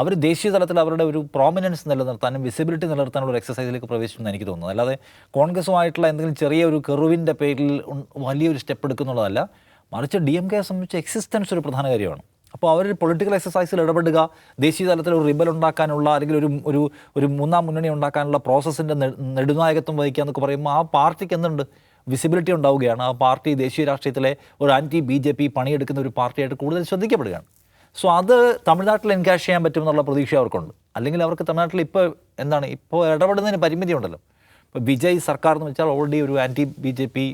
അവർ ദേശീയ തലത്തിൽ അവരുടെ ഒരു പ്രോമിനൻസ് നിലനിർത്താനും വിസിബിലിറ്റി നിലനിർത്താനുള്ള ഒരു എക്സസൈസിലേക്ക് പ്രവേശിച്ചെന്ന് എനിക്ക് തോന്നുന്നത്. അല്ലാതെ കോൺഗ്രസുമായിട്ടുള്ള എന്തെങ്കിലും ചെറിയ ഒരു കെറുവിൻ്റെ പേരിൽ വലിയൊരു സ്റ്റെപ്പ് എടുക്കുന്നുള്ളതല്ല. മറിച്ച് ഡി എം കെയെ സംബന്ധിച്ച് എക്സിസ്റ്റൻസ് ഒരു പ്രധാന കാര്യമാണ്. അപ്പോൾ അവർ പൊളിറ്റിക്കൽ എക്സസൈസിൽ ഇടപെടുക, ദേശീയ തലത്തിൽ ഒരു റിബൽ ഉണ്ടാക്കാനുള്ള അല്ലെങ്കിൽ ഒരു ഒരു ഒരു മൂന്നാം മുന്നണി ഉണ്ടാക്കാനുള്ള പ്രോസസ്സിൻ്റെ നെടുനായകത്വം വഹിക്കുക എന്നൊക്കെ പറയുമ്പോൾ ആ പാർട്ടിക്ക് എന്തുണ്ട്, വിസിബിലിറ്റി ഉണ്ടാവുകയാണ്. ആ പാർട്ടി ദേശീയ രാഷ്ട്രീയത്തിലെ ഒരു ആൻറ്റി ബി ജെ പി പണിയെടുക്കുന്ന ഒരു പാർട്ടിയായിട്ട് കൂടുതൽ ശ്രദ്ധിക്കപ്പെടുകയാണ്. സോ അത് തമിഴ്നാട്ടിൽ എൻകാഷ് ചെയ്യാൻ പറ്റുമെന്നുള്ള പ്രതീക്ഷ അവർക്കുണ്ട്. അല്ലെങ്കിൽ അവർക്ക് തമിഴ്നാട്ടിൽ ഇപ്പോൾ ഇടപെടുന്നതിന് പരിമിതി ഉണ്ടല്ലോ. ഇപ്പോൾ വിജയ് സർക്കാർ എന്ന് വെച്ചാൽ ഓൾറെഡി ഒരു ആൻറ്റി ബി ജെ പി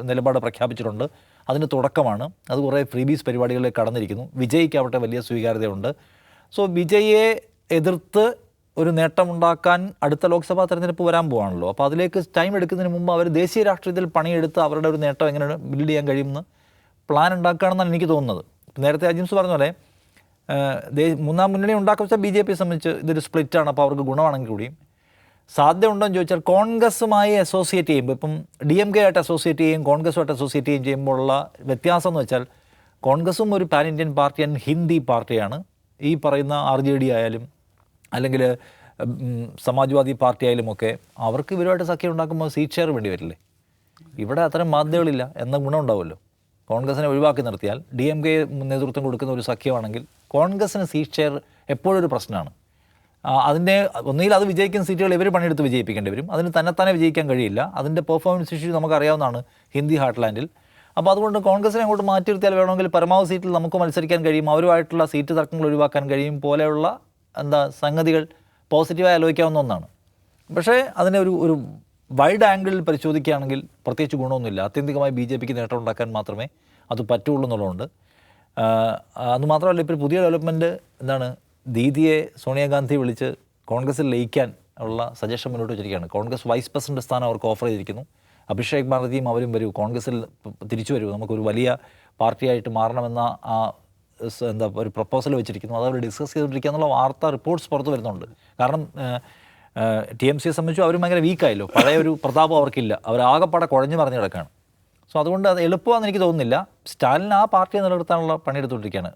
നിലപാട് പ്രഖ്യാപിച്ചിട്ടുണ്ട്. അതിന് തുടക്കമാണ്. അത് കുറേ ഫ്രീബീസ് പരിപാടികളിലേക്ക് കടന്നിരിക്കുന്നു. വിജയ്ക്കാവട്ടെ വലിയ സ്വീകാര്യതയുണ്ട്. സോ വിജയെ എതിർത്ത് ഒരു നേട്ടമുണ്ടാക്കാൻ അടുത്ത ലോക്സഭാ തെരഞ്ഞെടുപ്പ് വരാൻ പോവാണല്ലോ. അപ്പോൾ അതിലേക്ക് ടൈം എടുക്കുന്നതിന് മുമ്പ് അവർ ദേശീയ രാഷ്ട്രീയത്തിൽ പണിയെടുത്ത് അവരുടെ ഒരു നേട്ടം എങ്ങനെ ബിൽഡ് ചെയ്യാൻ കഴിയുമെന്ന് പ്ലാൻ ഉണ്ടാക്കുകയാണെന്നാണ് എനിക്ക് തോന്നുന്നത്. നേരത്തെ അജിംസ് പറഞ്ഞ പോലെ മൂന്നാം മുന്നണി ഉണ്ടാക്കുക വെച്ചാൽ ബി ജെ പിയെ സംബന്ധിച്ച് ഇതൊരു സ്പ്ലിറ്റാണ്. അപ്പോൾ അവർക്ക് ഗുണമാണെങ്കിൽ കൂടിയും സാധ്യത ഉണ്ടോ എന്ന് ചോദിച്ചാൽ കോൺഗ്രസുമായി അസോസിയേറ്റ് ചെയ്യുമ്പോൾ, ഇപ്പം ഡി എം കെ ആയിട്ട് അസോസിയേറ്റ് ചെയ്യും കോൺഗ്രസുമായിട്ട് അസോസിയേറ്റ് ചെയ്യുമ്പോഴുള്ള വ്യത്യാസം എന്ന് വെച്ചാൽ കോൺഗ്രസും ഒരു പാൻ ഇന്ത്യൻ പാർട്ടിയാണ്, ഹിന്ദി പാർട്ടിയാണ്. ഈ പറയുന്ന RJD ആയാലും അല്ലെങ്കിൽ സമാജ്വാദി പാർട്ടി ആയാലും ഒക്കെ അവർക്ക് ഇവരുമായിട്ട് സഖ്യം ഉണ്ടാക്കുമ്പോൾ സീറ്റ് ഷെയർ വേണ്ടി വരില്ലേ? ഇവിടെ അത്തരം ബാധ്യതകളില്ല എന്ന ഗുണം ഉണ്ടാവുമല്ലോ. കോൺഗ്രസിനെ ഒഴിവാക്കി നിർത്തിയാൽ ഡി എം കെ നേതൃത്വം കൊടുക്കുന്ന ഒരു സഖ്യമാണെങ്കിൽ കോൺഗ്രസിന് സീറ്റ് ഷെയർ എപ്പോഴും ഒരു പ്രശ്നമാണ്. അതിൻ്റെ ഒന്നുകിൽ അത് വിജയിക്കുന്ന സീറ്റുകൾ ഇവർ പണിയെടുത്ത് വിജയിപ്പിക്കേണ്ടി വരും. അതിന് തന്നെത്താനെ വിജയിക്കാൻ കഴിയില്ല. അതിൻ്റെ പെർഫോമൻസ് ഇഷ്യൂ നമുക്കറിയാവുന്നതാണ് ഹിന്ദി ഹാർട്ട്ലാൻഡിൽ. അപ്പോൾ അതുകൊണ്ട് കോൺഗ്രസിനെ അങ്ങോട്ട് മാറ്റി നിർത്തിയാൽ വേണമെങ്കിൽ പരമാവധി സീറ്റിൽ നമുക്ക് മത്സരിക്കാൻ കഴിയും, അവരുമായിട്ടുള്ള സീറ്റ് തർക്കങ്ങൾ ഒഴിവാക്കാൻ കഴിയും പോലെയുള്ള സംഗതികൾ പോസിറ്റീവായി ആലോചിക്കാവുന്ന ഒന്നാണ്. പക്ഷേ അതിനെ ഒരു വൈഡ് ആംഗിളിൽ പരിശോധിക്കുകയാണെങ്കിൽ പ്രത്യേകിച്ച് ഗുണമൊന്നുമില്ല. ആത്യന്തികമായി ബി ജെ പിക്ക് നേട്ടം ഉണ്ടാക്കാൻ മാത്രമേ അത് പറ്റുള്ളൂ എന്നുള്ളതുകൊണ്ട്. അതുമാത്രമല്ല, ഇപ്പോൾ പുതിയ ഡെവലപ്മെൻറ്റ് ദീദിയെ സോണിയാഗാന്ധി വിളിച്ച് കോൺഗ്രസിൽ ലയിക്കാൻ ഉള്ള സജഷൻ മുന്നോട്ട് വെച്ചിരിക്കുകയാണ്. കോൺഗ്രസ് വൈസ് പ്രസിഡന്റ് സ്ഥാനം അവർക്ക് ഓഫർ ചെയ്തിരിക്കുന്നു. അഭിഷേക് ബാനർജിയും അവരും വരൂ, കോൺഗ്രസിൽ തിരിച്ചു വരൂ, നമുക്കൊരു വലിയ പാർട്ടിയായിട്ട് മാറണമെന്ന ഒരു പ്രപ്പോസൽ വെച്ചിരിക്കുന്നു. അത് അവർ ഡിസ്കസ് ചെയ്തുകൊണ്ടിരിക്കുക എന്നുള്ള വാർത്താ റിപ്പോർട്ട്സ് പുറത്ത് വരുന്നുണ്ട്. കാരണം TMCയെ സംബന്ധിച്ച് അവർ ഭയങ്കര വീക്കായല്ലോ, പഴയ ഒരു പ്രതാപം അവർക്കില്ല, അവരാകെപ്പാടെ കുഴഞ്ഞു മറിഞ്ഞ് കിടക്കുകയാണ്. സോ അതുകൊണ്ട് അത് എളുപ്പമാണെന്ന് എനിക്ക് തോന്നുന്നില്ല. സ്റ്റാലിൻ ആ പാർട്ടിയെ നിലനിർത്താനുള്ള പണിയെടുത്തുകൊണ്ടിരിക്കുകയാണ്.